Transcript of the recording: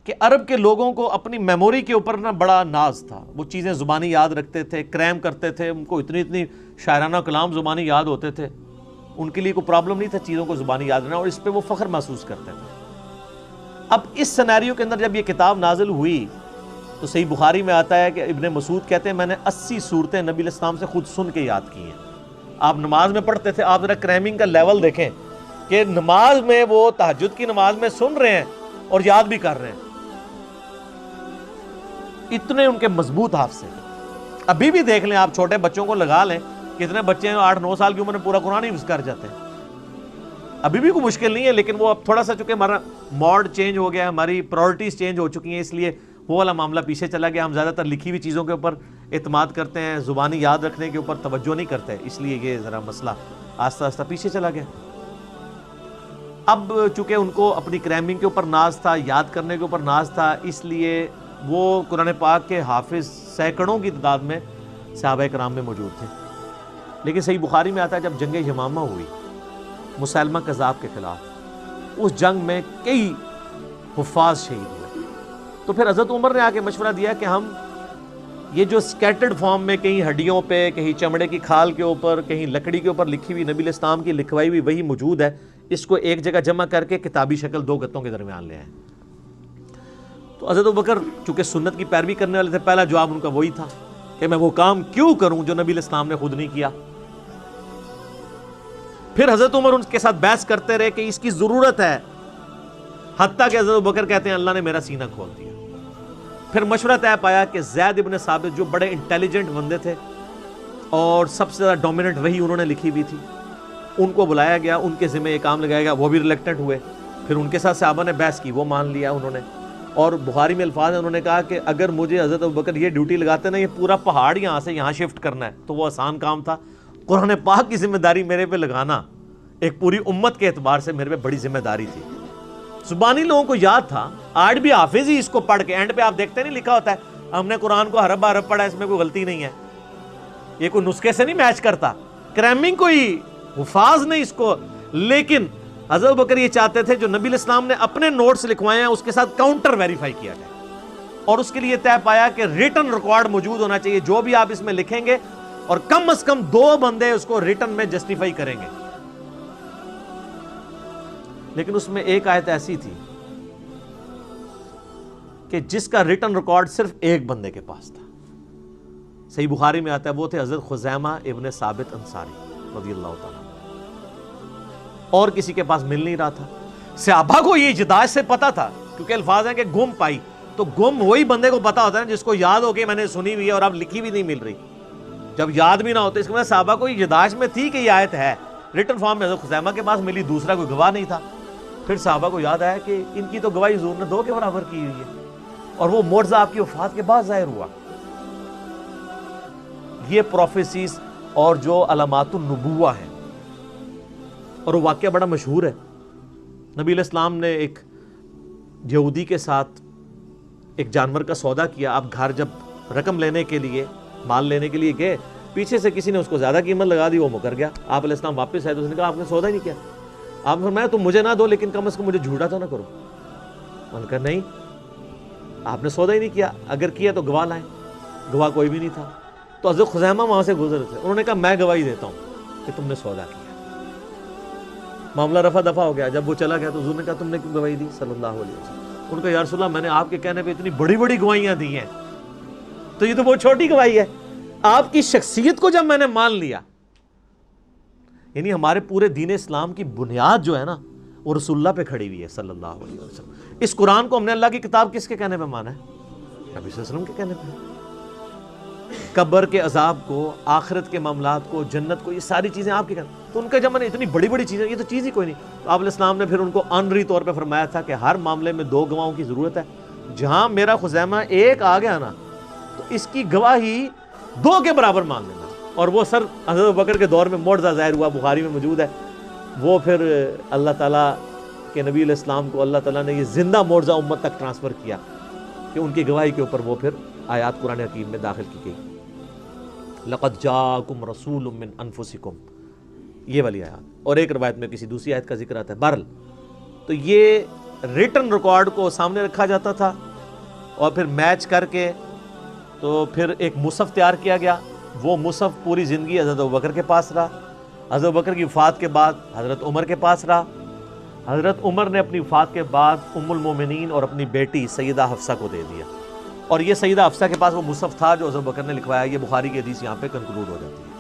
کہ عرب کے لوگوں کو اپنی میموری کے اوپر نا بڑا ناز تھا، وہ چیزیں زبانی یاد رکھتے تھے، کریم کرتے تھے، ان کو اتنی شاعرانہ کلام زبانی یاد ہوتے تھے، ان کے لیے کوئی پرابلم نہیں تھا چیزوں کو زبانی یاد رکھنا، اور اس پہ وہ فخر محسوس کرتے تھے۔ اب اس سینیریو کے اندر جب یہ کتاب نازل ہوئی تو صحیح بخاری میں آتا ہے کہ ابن مسعود کہتے ہیں میں نے 80 صورتیں نبی علیہ السلام سے خود سن کے یاد کی ہیں۔ آپ نماز میں پڑھتے تھے، آپ ذرا کریمنگ کا لیول دیکھیں کہ نماز میں وہ تہجد کی نماز میں سن رہے ہیں اور یاد بھی کر رہے ہیں، اتنے ان کے مضبوط حافظے۔ ابھی بھی دیکھ لیں، آپ چھوٹے بچوں کو لگا لیں، کتنے بچے ہیں 8-9 سال کی عمر میں پورا قرآن حفظ کر جاتے ہیں، ابھی بھی کوئی مشکل نہیں ہے، لیکن وہ اب تھوڑا سا چونکہ ہمارا موڈ چینج ہو گیا، ہماری پرائورٹیز چینج ہو چکی ہیں، اس لیے وہ والا معاملہ پیچھے چلا گیا۔ ہم زیادہ تر لکھی ہوئی چیزوں کے اوپر اعتماد کرتے ہیں، زبانی یاد رکھنے کے اوپر توجہ نہیں کرتے، اس لیے یہ ذرا مسئلہ آہستہ آہستہ پیچھے چلا گیا۔ اب چونکہ ان کو اپنی کریمنگ کے اوپر ناز تھا، یاد کرنے کے اوپر ناز تھا، اس لیے وہ قرآن پاک کے حافظ سینکڑوں کی تعداد میں صحابہ کرام میں موجود تھے۔ لیکن صحیح بخاری میں آتا ہے جب جنگ یمامہ ہوئی مسیلمہ کذاب کے خلاف، اس جنگ میں کئی حفاظ شہید ہوئے، تو پھر حضرت عمر نے آ کے مشورہ دیا کہ ہم یہ جو سکیٹرڈ فارم میں کہیں ہڈیوں پہ، کہیں چمڑے کی کھال کے اوپر، کہیں لکڑی کے اوپر لکھی ہوئی نبی علیہ السلام کی لکھوائی ہوئی وہی موجود ہے، اس کو ایک جگہ جمع کر کے کتابی شکل 2 گتوں کے درمیان لے آئیں۔ تو حضرت ابوبکر چونکہ سنت کی پیروی کرنے والے تھے، پہلا جواب ان کا وہی تھا کہ میں وہ کام کیوں کروں جو نبی علیہ السلام نے خود نہیں کیا۔ پھر حضرت عمر ان کے ساتھ بحث کرتے رہے کہ اس کی ضرورت ہے، حتیٰ کہ حضرت ابوبکر کہتے ہیں اللہ نے میرا سینہ کھول دیا۔ پھر مشورہ طے پایا کہ زید ابن ثابت جو بڑے انٹیلیجنٹ بندے تھے اور سب سے زیادہ ڈومیننٹ وہی انہوں نے لکھی بھی تھی، ان کو بلایا گیا، ان کے ذمہ یہ کام لگایا گیا، وہ بھی ریلیکٹنٹ ہوئے۔ پھر ان کے ساتھ صحابہ نے بحث کی، وہ مان لیا انہوں نے، اور بخاری میں الفاظ ہیں، انہوں نے کہا کہ اگر مجھے حضرت ابوبکر یہ ڈیوٹی لگاتے نا، یہ پورا پہاڑ یہاں سے یہاں شفٹ کرنا ہے، تو وہ آسان کام تھا۔ قرآن پاک کی ذمہ داری میرے پہ لگانا ایک پوری امت کے اعتبار سے میرے پہ بڑی ذمہ داری تھی۔ زبانی لوگوں کو یاد تھا، آج بھی حافظ ہی اس کو پڑھ کے اینڈ پہ آپ دیکھتے نہیں لکھا ہوتا ہے ہم نے قرآن کو حرف حرف پڑھا، اس میں کوئی غلطی نہیں ہے، یہ کوئی نسخے سے نہیں میچ کرتا، کریمنگ کوئی حفاظ نہیں اس کو۔ لیکن حضرت ابوبکر یہ چاہتے تھے جو نبی علیہ السلام نے اپنے نوٹس لکھوائے ہیں اس کے ساتھ کاؤنٹر ویریفائی کیا جائے، اور اس کے لیے طے پایا کہ ریٹن ریکارڈ موجود ہونا چاہیے، جو بھی آپ اس میں لکھیں گے، اور کم از کم 2 بندے اس کو ریٹن میں جسٹیفائی کریں گے۔ لیکن اس میں ایک آیت ایسی تھی کہ جس کا ریٹن ریکارڈ صرف ایک بندے کے پاس تھا، صحیح بخاری میں آتا ہے وہ تھے حضرت خزیمہ ابن ثابت انصاری رضی اللہ تعالیٰ، اور کسی کے پاس مل نہیں رہا تھا۔ صحابہ کو یہ اجداج سے پتا تھا، کیونکہ الفاظ ہیں کہ گم پائی، تو گم وہی بندے کو پتا ہوتا ہے جس کو یاد ہو کہ میں نے سنی ہوئی ہے اور اب لکھی بھی نہیں مل رہی۔ جب یاد بھی نہ ہوتے، اس کے بعد صحابہ کو یہ اجداج میں تھی کہ یہ آیت ہے، ریٹن فارم میں حضرت خزیمہ کے پاس ملی، دوسرا کوئی گواہ نہیں تھا۔ پھر صحابہ کو یاد آیا کہ ان کی تو گواہی حضور نے 2 کے برابر کی ہوئی ہے، اور وہ معجزہ آپ کی وفات کے بعد ظاہر ہوا۔ یہ پروفیسیز اور جو علامات النبوہ ہیں، اور وہ واقعہ بڑا مشہور ہے۔ نبی علیہ السلام نے ایک یہودی کے ساتھ ایک جانور کا سودا کیا، آپ گھر جب رقم لینے کے لیے، مال لینے کے لیے گئے، پیچھے سے کسی نے اس کو زیادہ قیمت لگا دی، وہ مکر گیا۔ آپ علیہ السلام واپس آئے تو اس نے کہا آپ نے سودا ہی نہیں کیا۔ آپ نے فرمایا تم مجھے نہ دو لیکن کم از کم مجھے جھوٹا تو نہ کرو۔ انہوں نے کہا نہیں، آپ نے سودا ہی نہیں کیا، اگر کیا تو گواہ لائیں۔ گواہ کوئی بھی نہیں تھا، تو حضرت خزیمہ وہاں سے گزر تھے، انہوں نے کہا میں گواہی دیتا ہوں کہ تم نے سودا کیا۔ معاملہ رفع دفع ہو گیا۔ جب وہ چلا گیا تو حضور نے کہا تم نے کیوں گواہی دی صلی اللہ علیہ وسلم؟ ان کو یا رسول اللہ میں نے آپ کے کہنے پہ اتنی بڑی بڑی گواہیاں دی ہیں، تو یہ تو بہت چھوٹی گواہی ہے، آپ کی شخصیت کو جب میں نے مان لیا، یعنی ہمارے پورے دین اسلام کی بنیاد جو ہے نا وہ رسول اللہ پہ کھڑی ہوئی ہے صلی اللہ علیہ وسلم۔ اس قرآن کو ہم نے اللہ کی کتاب کس کے کہنے پہ مانا ہے؟ نبی صلی اللہ علیہ وسلم کے کہنے پہ۔ قبر کے عذاب کو، آخرت کے معاملات کو، جنت کو، یہ ساری چیزیں آپ کے کہنے، تو ان کا جب میں نے اتنی بڑی بڑی چیزیں، یہ تو چیز ہی کوئی نہیں۔ تو آپ علیہ السلام نے پھر ان کو آنری طور پہ فرمایا تھا کہ ہر معاملے میں 2 گواہوں کی ضرورت ہے، جہاں میرا خزیمہ ایک آ گیا نا تو اس کی گواہی 2 کے برابر مان لینا۔ اور وہ سر حضرت ابوبکر کے دور میں معجزہ ظاہر ہوا، بخاری میں موجود ہے۔ وہ پھر اللہ تعالیٰ کے نبی علیہ السلام کو اللہ تعالیٰ نے یہ زندہ معجزہ امت تک ٹرانسفر کیا کہ ان کی گواہی کے اوپر وہ پھر آیات قرآن حکیم میں داخل کی گئی۔ لقد جاءکم رسول من انفسکم، یہ والی آیات، اور ایک روایت میں کسی دوسری آیت کا ذکر آتا ہے۔ بہرحال تو یہ ریٹن ریکارڈ کو سامنے رکھا جاتا تھا اور پھر میچ کر کے تو پھر ایک مصحف تیار کیا گیا. وہ مصحف پوری زندگی حضرت ابوبکر کے پاس رہا. حضرت ابوبکر کی وفات کے بعد حضرت عمر کے پاس رہا. حضرت عمر نے اپنی وفات کے بعد ام المومنین اور اپنی بیٹی سیدہ حفصہ کو دے دیا, اور یہ سیدہ حفصہ کے پاس وہ مصحف تھا جو حضرت ابوبکر نے لکھوایا. یہ بخاری کی حدیث یہاں پہ کنکلوڈ ہو جاتی ہے.